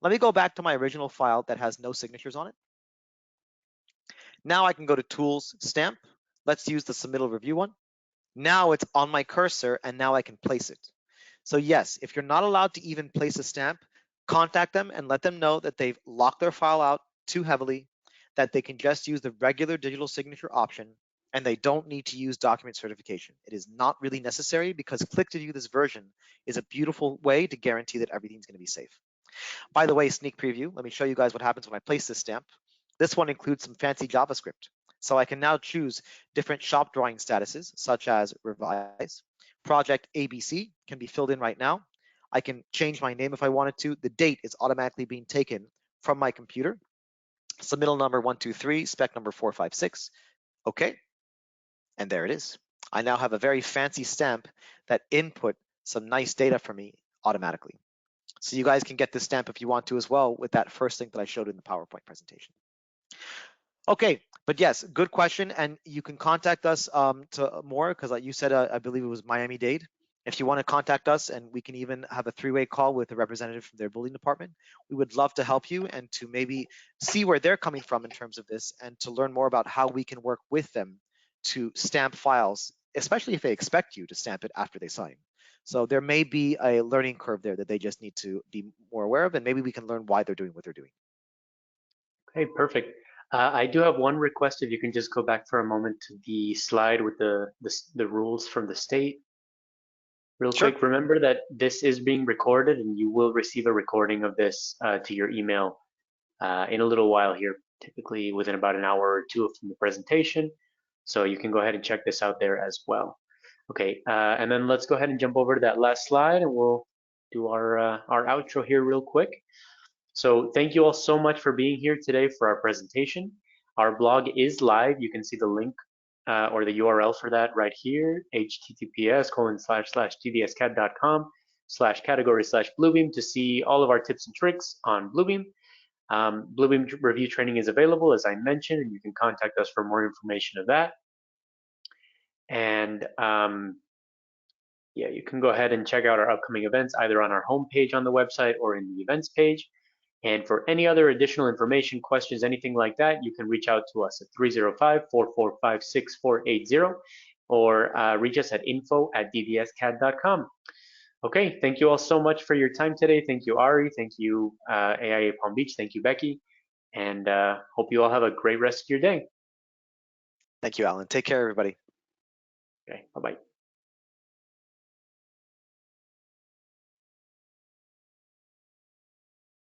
Let me go back to my original file that has no signatures on it. Now I can go to Tools, Stamp. Let's use the Submittal Review one. Now it's on my cursor and now I can place it. So yes, if you're not allowed to even place a stamp, contact them and let them know that they've locked their file out too heavily, that they can just use the regular digital signature option, and they don't need to use document certification. It is not really necessary because click to view this version is a beautiful way to guarantee that everything's going to be safe. By the way, sneak preview, let me show you guys what happens when I place this stamp. This one includes some fancy JavaScript. So I can now choose different shop drawing statuses, such as revise. Project ABC can be filled in right now. I can change my name if I wanted to. The date is automatically being taken from my computer. Submittal number 123, spec number 456. Okay, and there it is. I now have a very fancy stamp that input some nice data for me automatically. So you guys can get this stamp if you want to as well with that first link that I showed in the PowerPoint presentation. Okay, but yes, good question, and you can contact us to more because like you said, I believe it was Miami-Dade. If you want to contact us, and we can even have a three-way call with a representative from their building department, we would love to help you and to maybe see where they're coming from in terms of this and to learn more about how we can work with them to stamp files, especially if they expect you to stamp it after they sign. So there may be a learning curve there that they just need to be more aware of, and maybe we can learn why they're doing what they're doing. Okay, perfect. I do have one request. If you can just go back for a moment to the slide with the rules from the state. Real Sure. quick, remember that this is being recorded and you will receive a recording of this to your email in a little while here, typically within about an hour or two from the presentation. So you can go ahead and check this out there as well. Okay, and then let's go ahead and jump over to that last slide, and we'll do our outro here real quick. So thank you all so much for being here today for our presentation. Our blog is live. You can see the link or the URL for that right here, https://tdscat.com/category/Bluebeam to see all of our tips and tricks on Bluebeam. Bluebeam Revu training is available, as I mentioned, and you can contact us for more information of that. And yeah, you can go ahead and check out our upcoming events either on our homepage on the website or in the events page. And for any other additional information, questions, anything like that, you can reach out to us at 305-445-6480 or reach us at info@ddscat.com. Okay, thank you all so much for your time today. Thank you, Ari. Thank you, AIA Palm Beach. Thank you, Becky. And hope you all have a great rest of your day. Thank you, Alan. Take care, everybody. Okay, bye-bye.